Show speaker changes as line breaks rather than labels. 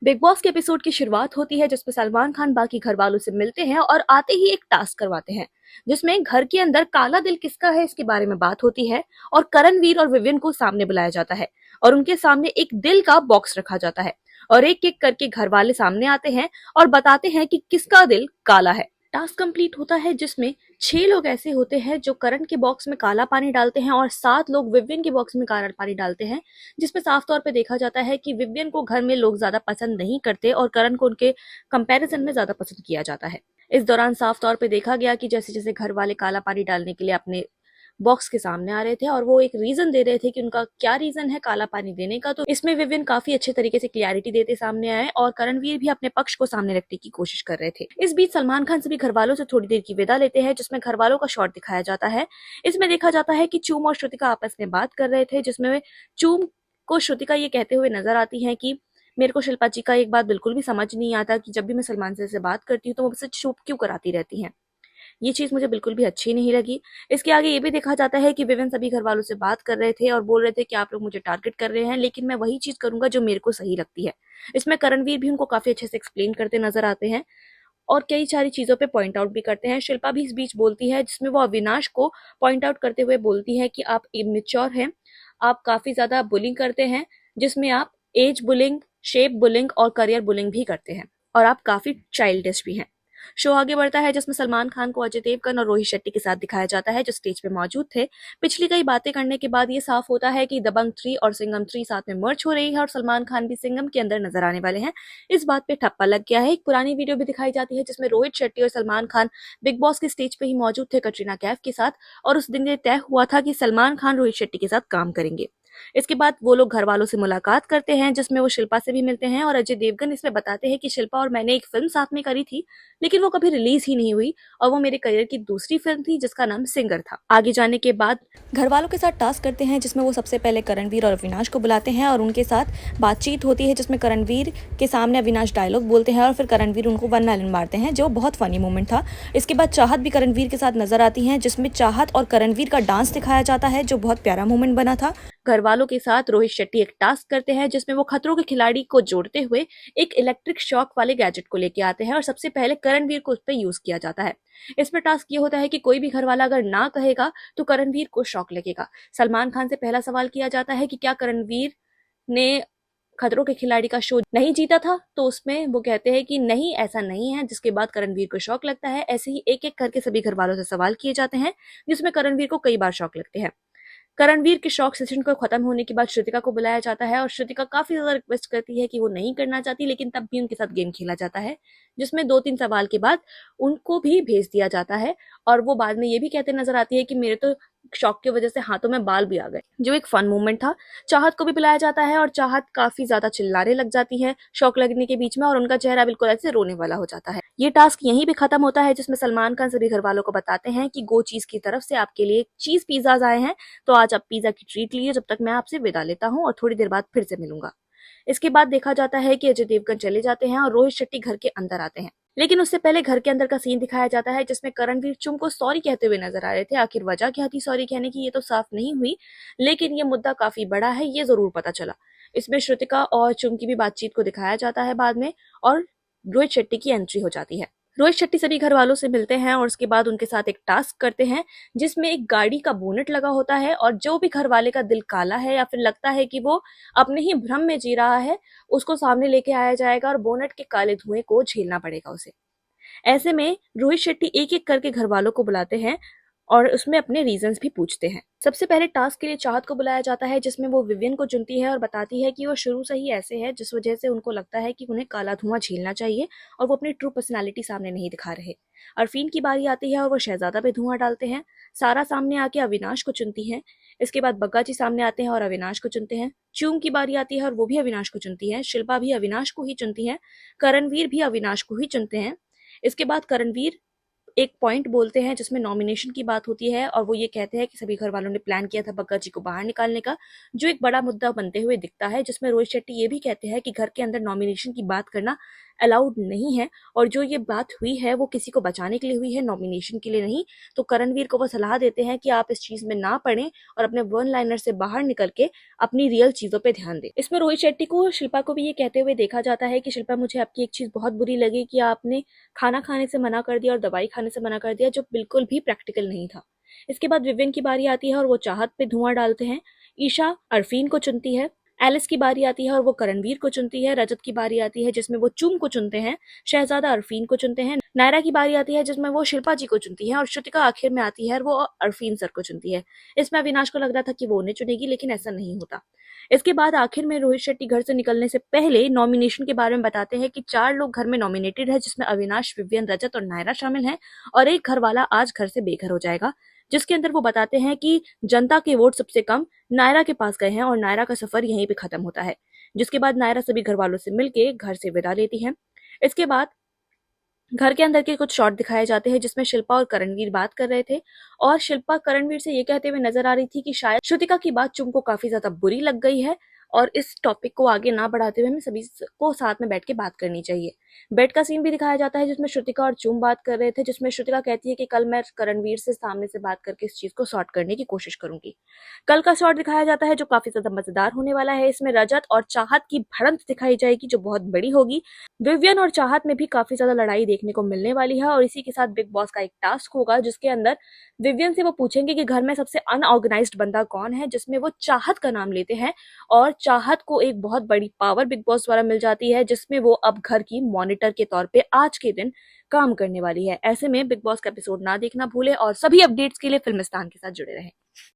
Big boss के episode की शुरुआत होती है जिसमें सलमान खान बाकी घर वालों से मिलते हैं और आते ही एक टास्क करवाते हैं जिसमें घर के अंदर काला दिल किसका है इसके बारे में बात होती है और करणवीर और विविन को सामने बुलाया जाता है और उनके सामने एक दिल का बॉक्स रखा जाता है और एक एक करके घर वाले सामने आते हैं और बताते हैं कि किसका दिल काला है। टास्क कंप्लीट होता है जिसमें 6 लोग ऐसे होते हैं जो करण के बॉक्स में काला पानी डालते हैं और 7 लोग विविन के बॉक्स में काला पानी डालते हैं, जिसमें साफ तौर पे देखा जाता है कि विवियन को घर में लोग ज्यादा पसंद नहीं करते और करण को उनके कंपैरिजन में ज्यादा पसंद किया जाता है। इस दौरान साफ तौर पे देखा गया कि जैसे जैसे घर वाले काला पानी डालने के लिए अपने बॉक्स के सामने आ रहे थे और वो एक रीजन दे रहे थे कि उनका क्या रीजन है काला पानी देने का, तो इसमें विवियन काफी अच्छे तरीके से क्लियरिटी देते सामने आए और करणवीर भी अपने पक्ष को सामने रखने की कोशिश कर रहे थे। इस बीच सलमान खान सभी घर वालों से थोड़ी देर की विदा लेते हैं जिसमें घर वालों का शॉट दिखाया जाता है। इसमें देखा जाता है कि चूम और श्रुतिका आपस में बात कर रहे थे जिसमें चूम को श्रुतिका ये कहते हुए नजर आती है कि मेरे को शिल्पा जी का एक बात बिल्कुल भी समझ नहीं आता कि जब भी मैं सलमान से बात करती हूँ तो वो मुझसे चुप क्यों कराती रहती हैं। ये चीज मुझे बिल्कुल भी अच्छी नहीं लगी। इसके आगे ये भी देखा जाता है कि विविन सभी घर वालों से बात कर रहे थे और बोल रहे थे कि आप लोग मुझे टारगेट कर रहे हैं लेकिन मैं वही चीज करूंगा जो मेरे को सही लगती है। इसमें करणवीर भी उनको काफी अच्छे से एक्सप्लेन करते नजर आते हैं और कई सारी चीजों पे पॉइंट आउट भी करते हैं। शिल्पा भी इस बीच बोलती है जिसमें वो अविनाश को पॉइंट आउट करते हुए बोलती है कि आप इमेच्योर हैं, आप काफी ज्यादा बुलिंग करते हैं जिसमें आप एज बुलिंग, शेप बुलिंग और करियर बुलिंग भी करते हैं और आप काफी चाइल्डिश भी हैं। शो आगे बढ़ता है जिसमें सलमान खान को अजय देवगन और रोहित शेट्टी के साथ दिखाया जाता है जो स्टेज पे मौजूद थे। पिछली कई बातें करने के बाद ये साफ होता है कि दबंग 3 और सिंघम 3 साथ में मर्ज हो रही है और सलमान खान भी सिंघम के अंदर नजर आने वाले हैं। इस बात पे ठप्पा लग गया है। एक पुरानी वीडियो भी दिखाई जाती है जिसमें रोहित शेट्टी और सलमान खान बिग बॉस के स्टेज पे ही मौजूद थे कटरीना कैफ के साथ और उस दिन ये तय हुआ था कि सलमान खान रोहित शेट्टी के साथ काम करेंगे। इसके बाद वो लोग घर वालों से मुलाकात करते हैं जिसमें वो शिल्पा से भी मिलते हैं और अजय देवगन इसमें बताते हैं कि शिल्पा और मैंने एक फिल्म साथ में करी थी लेकिन वो कभी रिलीज ही नहीं हुई और वो मेरे करियर की दूसरी फिल्म थी जिसका नाम सिंगर था। आगे जाने के बाद घर वालों के साथ टास्क करते हैं जिसमें वो सबसे पहले करणवीर और अविनाश को बुलाते हैं और उनके साथ बातचीत होती है जिसमें करणवीर के सामने अविनाश डायलॉग बोलते हैं और फिर करणवीर उनको वन लाइन मारते हैं जो बहुत फनी मोमेंट था। इसके बाद चाहत भी करणवीर के साथ नजर आती है जिसमें चाहत और करणवीर का डांस दिखाया जाता है जो बहुत प्यारा मोमेंट बना था। घर वालों के साथ रोहित शेट्टी एक टास्क करते हैं जिसमें वो खतरों के खिलाड़ी को जोड़ते हुए एक इलेक्ट्रिक शॉक वाले गैजेट को लेके आते हैं और सबसे पहले करणवीर को उस पर यूज किया जाता है। इसमें टास्क ये होता है कि कोई भी घर वाला अगर ना कहेगा तो करणवीर को शॉक लगेगा। सलमान खान से पहला सवाल किया जाता है कि क्या करणवीर ने खतरों के खिलाड़ी का शो नहीं जीता था, तो उसमें वो कहते हैं कि नहीं ऐसा नहीं है, जिसके बाद करणवीर को शॉक लगता है। ऐसे ही एक एक करके सभी घर वालों से सवाल किए जाते हैं जिसमें करणवीर को कई बार शॉक लगते हैं। करणवीर के शॉक सेशन को खत्म होने के बाद श्रुतिका को बुलाया जाता है और श्रुतिका काफी ज्यादा रिक्वेस्ट करती है कि वो नहीं करना चाहती लेकिन तब भी उनके साथ गेम खेला जाता है जिसमें 2-3 सवाल के बाद उनको भी भेज दिया जाता है और वो बाद में ये भी कहते नजर आती है कि मेरे तो शॉक की वजह से हाथों में बाल भी आ गए, जो एक फन मोमेंट था। चाहत को भी बुलाया जाता है और चाहत काफी ज्यादा चिल्लाने लग जाती है शॉक लगने के बीच में और उनका चेहरा बिल्कुल ऐसे रोने वाला हो जाता है। ये टास्क यहीं पे खत्म होता है जिसमें सलमान खान सभी घर वालों को बताते हैं कि गो चीज की तरफ से आपके लिए चीज पिज्जाज आए हैं, तो आज आप पिज्जा की ट्रीट लिए जब तक मैं आपसे विदा लेता हूँ और थोड़ी देर बाद फिर से मिलूंगा। इसके बाद देखा जाता है कि अजय देवगन चले जाते हैं और रोहित शेट्टी घर के अंदर आते हैं लेकिन उससे पहले घर के अंदर का सीन दिखाया जाता है जिसमें करणवीर चुम को सॉरी कहते हुए नजर आ रहे थे। आखिर वजह क्या थी सॉरी कहने की ये तो साफ नहीं हुई लेकिन ये मुद्दा काफी बड़ा है ये जरूर पता चला। इसमें श्रुतिका और चुम की भी बातचीत को दिखाया जाता है बाद में और रोहित शेट्टी की एंट्री हो जाती है। रोहित शेट्टी सभी घर वालों से मिलते हैं और उसके बाद उनके साथ एक टास्क करते हैं जिसमें एक गाड़ी का बोनेट लगा होता है और जो भी घर वाले का दिल काला है या फिर लगता है कि वो अपने ही भ्रम में जी रहा है उसको सामने लेके आया जाएगा और बोनेट के काले धुएं को झेलना पड़ेगा उसे। ऐसे में रोहित शेट्टी एक एक करके घर वालों को बुलाते हैं और उसमें अपने रीजंस भी पूछते हैं। सबसे पहले टास्क के लिए चाहत को बुलाया जाता है जिसमें वो विवियन को चुनती है और बताती है कि वो शुरू से ही ऐसे है जिस वजह से उनको लगता है कि उन्हें काला धुआं झेलना चाहिए और वो अपनी ट्रू पर्सनालिटी सामने नहीं दिखा रहे। अरफीन की बारी आती है और वो शहजादा पे धुआं डालते हैं। सारा सामने आके अविनाश को चुनती है। इसके बाद बग्गा जी सामने आते हैं और अविनाश को चुनते हैं। चूम की बारी आती है और वो भी अविनाश को चुनती है। शिल्पा भी अविनाश को ही चुनती है। करणवीर भी अविनाश को ही चुनते हैं। इसके बाद करणवीर एक पॉइंट बोलते हैं जिसमें नॉमिनेशन की बात होती है और वो ये कहते हैं कि सभी घर वालों ने प्लान किया था बग्गा जी को बाहर निकालने का, जो एक बड़ा मुद्दा बनते हुए दिखता है जिसमें रोहित शेट्टी ये भी कहते हैं कि घर के अंदर नॉमिनेशन की बात करना अलाउड नहीं है, और जो ये बात हुई है वो किसी को बचाने के लिए हुई है, नॉमिनेशन के लिए नहीं। तो करणवीर को वो सलाह देते हैं कि आप इस चीज में ना पड़ें और अपने वन लाइनर से बाहर निकल के अपनी रियल चीजों पे ध्यान दें। इसमें रोहित शेट्टी को और शिल्पा को भी ये कहते हुए देखा जाता है कि शिल्पा, मुझे आपकी एक चीज बहुत बुरी लगी कि आपने खाना खाने से मना कर दिया और दवाई खाने से मना कर दिया, जो बिल्कुल भी प्रैक्टिकल नहीं था। इसके बाद विवियन की बारी आती है और वो चाहत पे धुआं डालते हैं। ईशा अरफीन को चुनती है। एलिस की बारी आती है और वो करणवीर को चुनती है। रजत की बारी आती है जिसमें वो चुम को चुनते हैं। शहजादा अरफीन को चुनते हैं। नायरा की बारी आती है जिसमें वो शिल्पा जी को चुनती है, और श्रुतिका आखिर में आती है और वो अरफीन सर को चुनती है। इसमें अविनाश को लग रहा था कि वो उन्हें चुनेगी, लेकिन ऐसा नहीं होता। इसके बाद आखिर में रोहित शेट्टी घर से निकलने से पहले नॉमिनेशन के बारे में बताते हैं कि 4 लोग घर में नॉमिनेटेड है, जिसमें अविनाश, विवियन, रजत और नायरा शामिल हैं, और एक घर वाला आज घर से बेघर हो जाएगा। जिसके अंदर वो बताते हैं कि जनता के वोट सबसे कम नायरा के पास गए हैं और नायरा का सफर यहीं पे खत्म होता है। जिसके बाद नायरा सभी घर वालों से मिलके घर से विदा लेती है। इसके बाद घर के अंदर के कुछ शॉट दिखाए जाते हैं जिसमें शिल्पा और करणवीर बात कर रहे थे, और शिल्पा करणवीर से ये कहते हुए नजर आ रही थी कि शायद श्रुतिका की बात चुम को काफी ज्यादा बुरी लग गई है, और इस टॉपिक को आगे ना बढ़ाते हुए हमें सभी को साथ में बैठ के बात करनी चाहिए। बेड का सीन भी दिखाया जाता है जिसमें श्रुतिका और चुम बात कर रहे थे, जिसमें श्रुतिका कहती है कि कल मैं करणवीर से सामने से बात करके इस चीज को सॉर्ट करने की कोशिश करूंगी। कल का शॉट दिखाया जाता है जो काफी ज्यादा मजेदार होने वाला है। इसमें रजत और चाहत की भिड़ंत दिखाई जाएगी जो बहुत बड़ी होगी। विवियन और चाहत में भी काफी ज्यादा लड़ाई देखने को मिलने वाली है, और इसी के साथ बिग बॉस का एक टास्क होगा जिसके अंदर विवियन से वो पूछेंगे कि घर में सबसे अनऑर्गेनाइज्ड बंदा कौन है, जिसमें वो चाहत का नाम लेते हैं, और चाहत को एक बहुत बड़ी पावर बिग बॉस द्वारा मिल जाती है जिसमें वो अब घर की मॉनिटर के तौर पे आज के दिन काम करने वाली है। ऐसे में बिग बॉस का एपिसोड ना देखना भूले, और सभी अपडेट्स के लिए फिल्मिस्तान के साथ जुड़े रहें।